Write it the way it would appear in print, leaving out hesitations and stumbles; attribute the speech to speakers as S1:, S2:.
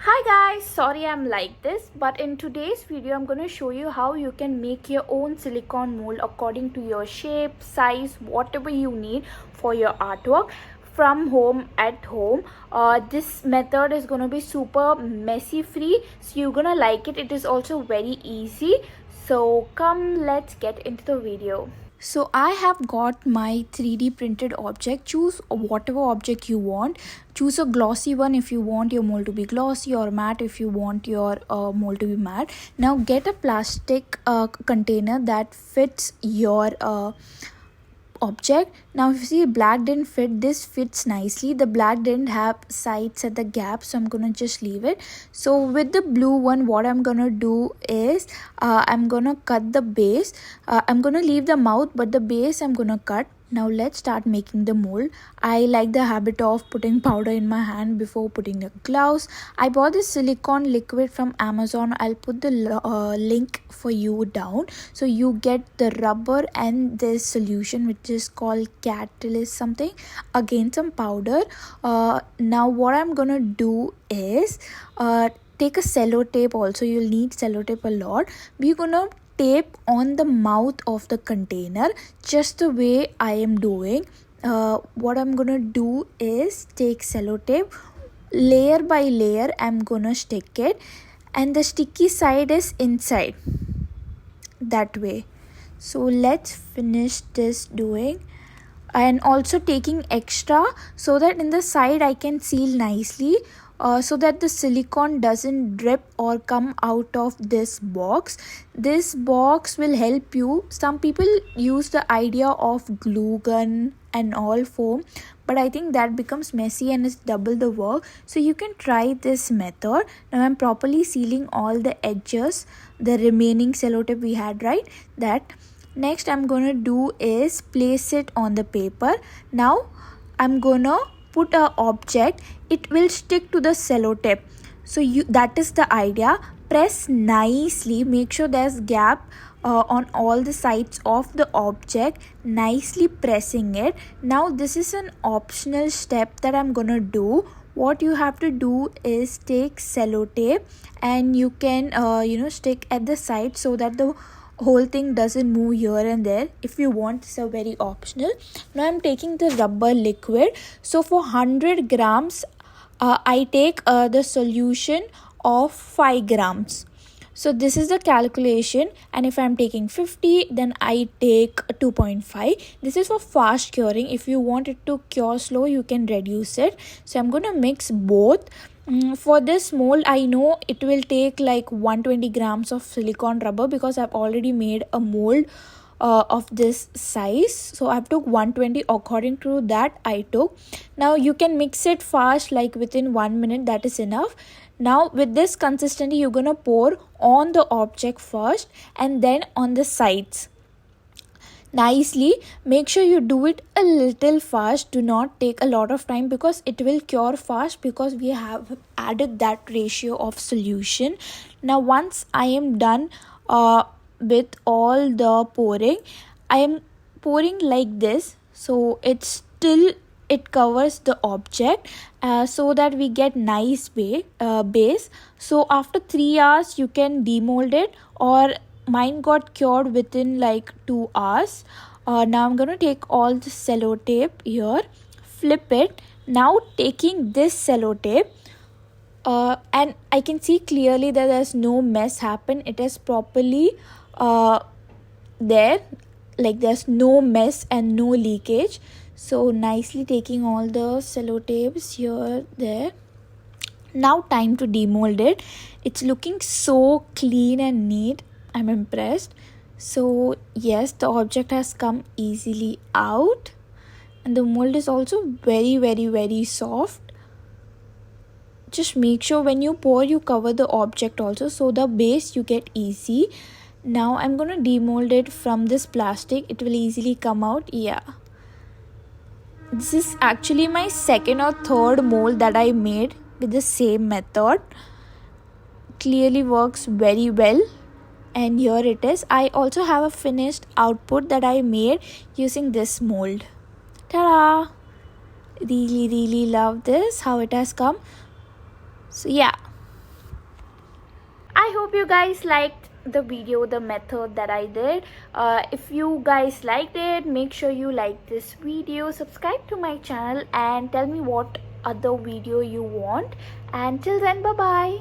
S1: Hi guys, sorry I'm like this, but in today's video I'm going to show you how you can make your own silicone mold according to your shape, size, whatever you need for your artwork from home at home. This method is going to be super messy free, so you're going to like it. It is also very easy. So come, let's get into the video. So I have got my 3D printed object. Choose whatever object you want. Choose a glossy one if you want your mold to be glossy, or matte if you want your mold to be matte. Now get a plastic container that fits your object. Now if you see black didn't fit, this fits nicely. The black didn't have sides at the gap, so I'm gonna just leave it. So with the blue one, what I'm gonna do is I'm gonna cut the base. I'm gonna leave the mouth, but the base I'm gonna cut. Now let's start making the mold. I like the habit of putting powder in my hand before putting the gloves. I bought this silicone liquid from Amazon. I'll put the link for you down. So you get the rubber and this solution which is called catalyst something. Again some powder. Now what I'm gonna do is take a cello tape. Also you'll need cello tape a lot. We're gonna tape on the mouth of the container just the way I am doing. What I'm gonna do is take cello tape, layer by layer I'm gonna stick it, and the sticky side is inside that way. So let's finish this doing, and also taking extra so that in the side I can seal nicely, so that the silicone doesn't drip or come out of this box. This box will help you. Some people use the idea of glue gun and all foam, but I think that becomes messy and it's double the work. So you can try this method. Now I'm properly sealing all the edges, the remaining cello tape we had, right? That next I'm gonna do is place it on the paper. Now I'm gonna put a object, it will stick to the cello tape. So that is the idea. Press nicely, make sure there's gap on all the sides of the object, nicely pressing it. Now this is an optional step that I'm gonna do. What you have to do is take cello tape and you can stick at the side so that the whole thing doesn't move here and there. If you want, it's a very optional. Now I'm taking the rubber liquid. So for 100 grams I take the solution of 5 grams. So this is the calculation, and if I'm taking 50 then I take 2.5. This is for fast curing. If you want it to cure slow, you can reduce it. So I'm gonna mix both. For this mold I know it will take like 120 grams of silicone rubber, because I've already made a mold of this size. So I took 120 according to that I took. Now you can mix it fast, like within 1 minute, that is enough. Now with this consistency you're gonna pour on the object first and then on the sides nicely. Make sure you do it a little fast. Do not take a lot of time, because it will cure fast, because we have added that ratio of solution. Now once I am done with all the pouring, I am pouring like this, so it covers the object, so that we get nice base. So after 3 hours you can demold it, or mine got cured within like 2 hours. Now I'm gonna take all the cello tape here, flip it. Now taking this cello tape, and I can see clearly that there's no mess happen. It is properly there, like there's no mess and no leakage. So nicely taking all the cello tapes here, there. Now time to demold it. It's looking so clean and neat. I'm impressed. So yes, the object has come easily out, and the mold is also very soft. Just make sure when you pour you cover the object also, so the base you get easy. Now I'm gonna demold it from this plastic. It will easily come out. Yeah, this is actually my second or third mold that I made with the same method. Clearly works very well. And here it is. I also have a finished output that I made using this mold. Ta-da! Really love this, how it has come. So yeah, hope you guys liked the video, the method that I did. If you guys liked it, make sure you like this video, subscribe to my channel, and tell me what other video you want. And till then, bye bye.